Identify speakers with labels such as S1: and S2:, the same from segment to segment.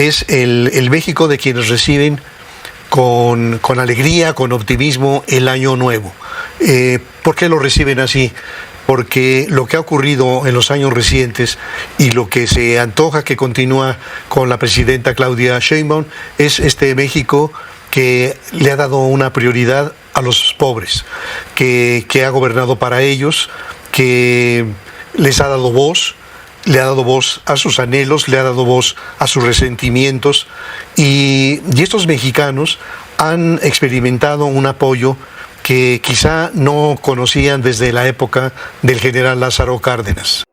S1: es el México de quienes reciben con alegría, con optimismo el año nuevo. ¿Por qué lo reciben así? Porque lo que ha ocurrido en los años recientes y lo que se antoja que continúa con la presidenta Claudia Sheinbaum es este México que le ha dado una prioridad a los pobres, que ha gobernado para ellos, que les ha dado voz, le ha dado voz a sus anhelos, le ha dado voz a sus resentimientos, y estos mexicanos han experimentado un apoyo que quizá no conocían desde la época del general Lázaro Cárdenas.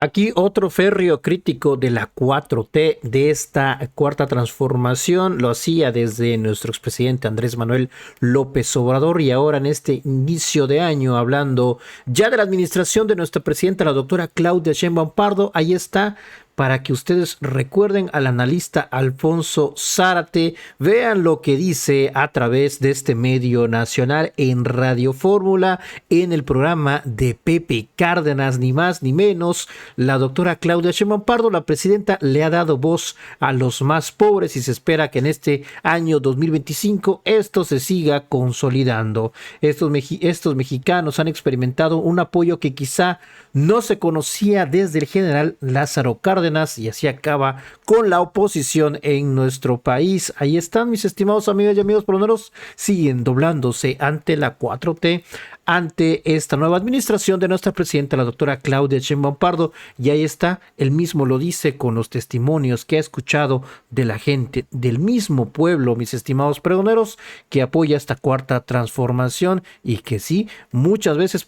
S2: Aquí otro férreo crítico de la 4T, de esta cuarta transformación, lo hacía desde nuestro expresidente Andrés Manuel López Obrador, y ahora en este inicio de año, hablando ya de la administración de nuestra presidenta, la doctora Claudia Sheinbaum Pardo. Ahí está, para que ustedes recuerden al analista Alfonso Zárate, vean lo que dice a través de este medio nacional en Radio Fórmula, en el programa de Pepe Cárdenas, ni más ni menos. La doctora Claudia Sheinbaum Pardo, la presidenta, le ha dado voz a los más pobres y se espera que en este año 2025 esto se siga consolidando. Estos mexicanos han experimentado un apoyo que quizá no se conocía desde el general Lázaro Cárdenas, y así acaba con la oposición en nuestro país. Ahí están, mis estimados amigas y amigos poloneros, siguen doblándose ante la 4T, ante esta nueva administración de nuestra presidenta, la doctora Claudia Sheinbaum Pardo, y ahí está, él mismo lo dice con los testimonios que ha escuchado de la gente del mismo pueblo, mis estimados pregoneros, que apoya esta cuarta transformación, y que sí, muchas veces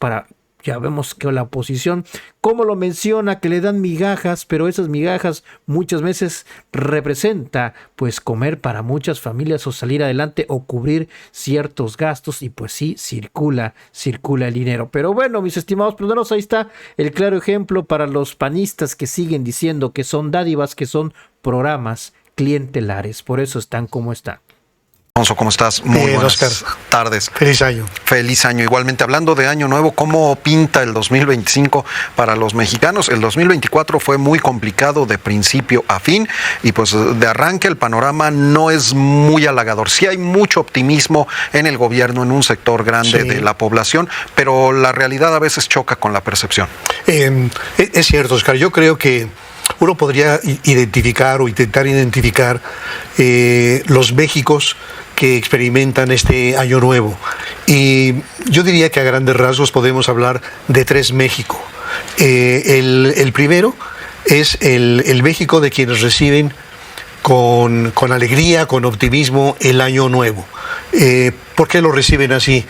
S2: ya vemos que la oposición, como lo menciona, que le dan migajas, pero esas migajas muchas veces representa pues comer para muchas familias o salir adelante o cubrir ciertos gastos, y pues sí, circula el dinero. Pero bueno, mis estimados ploneros, ahí está el claro ejemplo para los panistas que siguen diciendo que son dádivas, que son programas clientelares. Por eso están como están.
S3: Alfonso, ¿cómo estás? Muy buenas
S1: Oscar.
S3: Tardes.
S1: Feliz año.
S3: Feliz año. Igualmente, hablando de año nuevo, ¿cómo pinta el 2025 para los mexicanos? El 2024 fue muy complicado de principio a fin, y pues de arranque el panorama no es muy halagador. Sí hay mucho optimismo en el gobierno, en un sector grande de la población, pero la realidad a veces choca con la percepción.
S1: Es cierto, Oscar. Yo creo que uno podría identificar o intentar identificar los Méxicos que experimentan este año nuevo. Y yo diría que a grandes rasgos podemos hablar de tres México. El primero es el México de quienes reciben con alegría, con optimismo el año nuevo. ¿Por qué lo reciben así?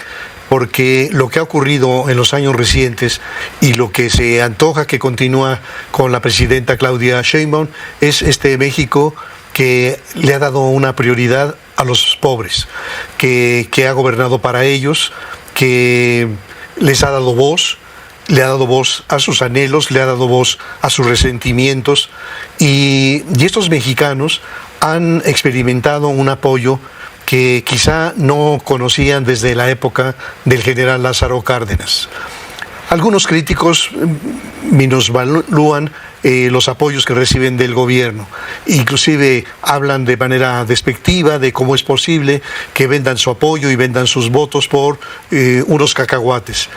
S1: Porque lo que ha ocurrido en los años recientes y lo que se antoja que continúa con la presidenta Claudia Sheinbaum es este México que le ha dado una prioridad a los pobres, que ha gobernado para ellos, que les ha dado voz, le ha dado voz a sus anhelos, le ha dado voz a sus resentimientos, y estos mexicanos han experimentado un apoyo que quizá no conocían desde la época del general Lázaro Cárdenas. Algunos críticos minusvalúan los apoyos que reciben del gobierno. Inclusive hablan de manera despectiva de cómo es posible que vendan su apoyo y vendan sus votos por unos cacahuates.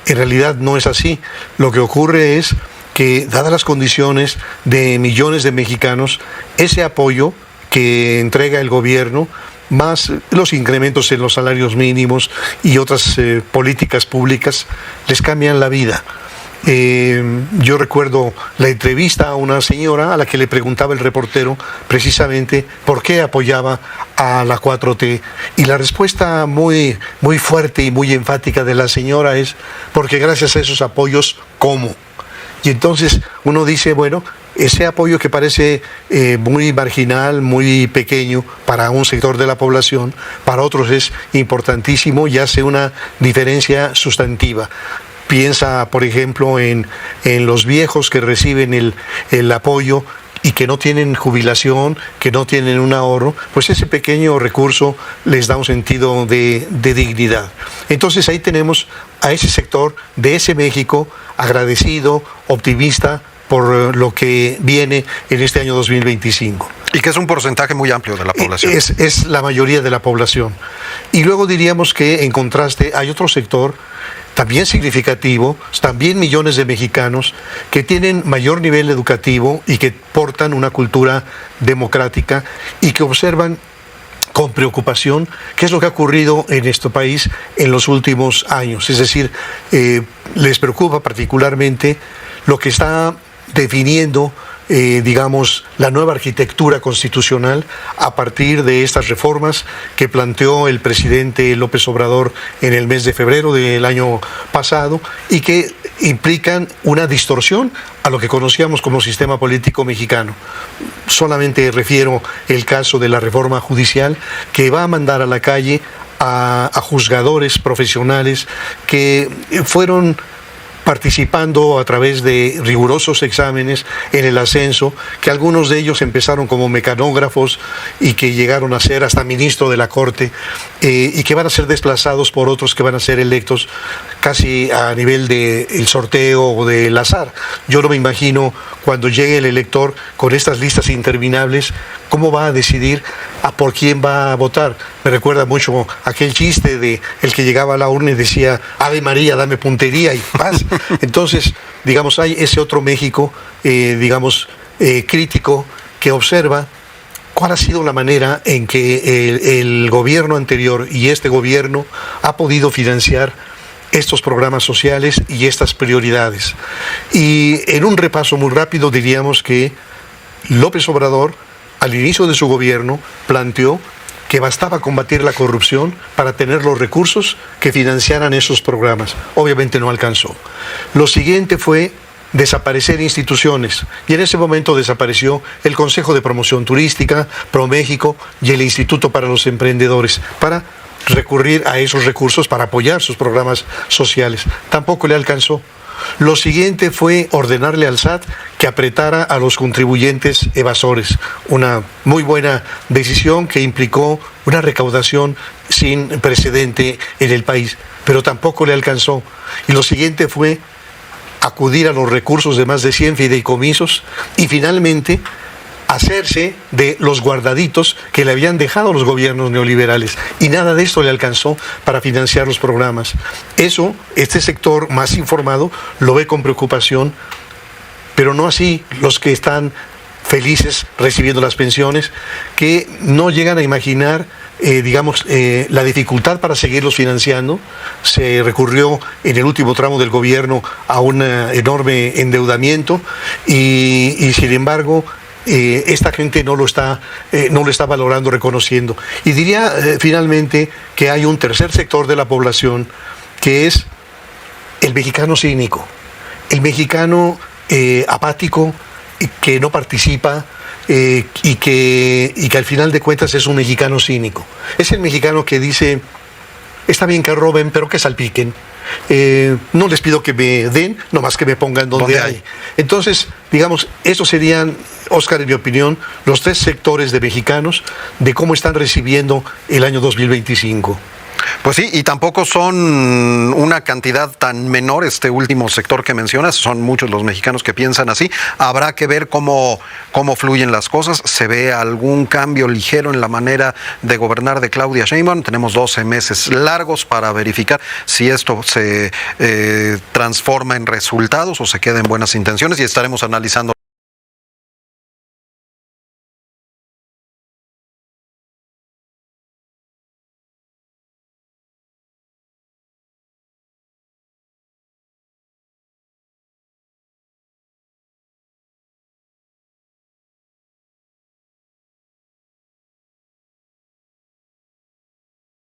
S1: En realidad no es así. Lo que ocurre es que, dadas las condiciones de millones de mexicanos, ese apoyo que entrega el gobierno, más los incrementos en los salarios mínimos y otras políticas públicas, les cambian la vida. Yo recuerdo la entrevista a una señora a la que le preguntaba el reportero precisamente por qué apoyaba a la 4T, y la respuesta muy fuerte y muy enfática de la señora es: porque gracias a esos apoyos como. Y entonces uno dice, bueno, ese apoyo que parece muy marginal, muy pequeño para un sector de la población, para otros es importantísimo y hace una diferencia sustantiva. Piensa, por ejemplo, en los viejos que reciben el apoyo y que no tienen jubilación, que no tienen un ahorro, pues ese pequeño recurso les da un sentido de dignidad. Entonces ahí tenemos a ese sector de ese México agradecido, optimista por lo que viene en este año 2025.
S3: Y que es un porcentaje muy amplio de la población.
S1: Es la mayoría de la población. Y luego diríamos que, en contraste, hay otro sector también significativo, también millones de mexicanos que tienen mayor nivel educativo y que portan una cultura democrática y que observan con preocupación qué es lo que ha ocurrido en este país en los últimos años. Es decir, les preocupa particularmente lo que está definiendo, digamos, la nueva arquitectura constitucional a partir de estas reformas que planteó el presidente López Obrador en el mes de febrero del año pasado y que implican una distorsión a lo que conocíamos como sistema político mexicano. Solamente refiero el caso de la reforma judicial que va a mandar a la calle a juzgadores profesionales que fueron participando a través de rigurosos exámenes en el ascenso, que algunos de ellos empezaron como mecanógrafos y que llegaron a ser hasta ministro de la Corte, y que van a ser desplazados por otros que van a ser electos casi a nivel del sorteo o del azar. Yo no me imagino cuando llegue el elector con estas listas interminables, cómo va a decidir a por quién va a votar. Me recuerda mucho aquel chiste de el que llegaba a la urna y decía, Ave María, dame puntería y paz. Entonces, digamos, hay ese otro México, crítico, que observa cuál ha sido la manera en que el gobierno anterior y este gobierno ha podido financiar estos programas sociales y estas prioridades. Y en un repaso muy rápido diríamos que López Obrador, al inicio de su gobierno, planteó que bastaba combatir la corrupción para tener los recursos que financiaran esos programas. Obviamente no alcanzó. Lo siguiente fue desaparecer instituciones, y en ese momento desapareció el Consejo de Promoción Turística, ProMéxico y el Instituto para los Emprendedores, para recurrir a esos recursos para apoyar sus programas sociales. Tampoco le alcanzó. Lo siguiente fue ordenarle al SAT que apretara a los contribuyentes evasores. Una muy buena decisión que implicó una recaudación sin precedente en el país, pero tampoco le alcanzó. Y lo siguiente fue acudir a los recursos de más de 100 fideicomisos y finalmente hacerse de los guardaditos que le habían dejado los gobiernos neoliberales, y nada de esto le alcanzó para financiar los programas. Eso, este sector más informado lo ve con preocupación, pero no así los que están felices recibiendo las pensiones, que no llegan a imaginar la dificultad para seguirlos financiando. Se recurrió en el último tramo del gobierno a un enorme endeudamiento y sin embargo esta gente no lo está valorando, reconociendo. Y diría finalmente que hay un tercer sector de la población que es el mexicano cínico, el mexicano apático, que no participa, y que al final de cuentas es un mexicano cínico. Es el mexicano que dice, está bien que roben, pero que salpiquen. No les pido que me den, nomás que me pongan donde hay. Entonces, digamos, esos serían, Oscar, en mi opinión, los tres sectores de mexicanos de cómo están recibiendo el año 2025.
S3: Pues sí, y tampoco son una cantidad tan menor este último sector que mencionas, son muchos los mexicanos que piensan así. Habrá que ver cómo fluyen las cosas. Se ve algún cambio ligero en la manera de gobernar de Claudia Sheinbaum. Tenemos 12 meses largos para verificar si esto se transforma en resultados o se queda en buenas intenciones, y estaremos analizando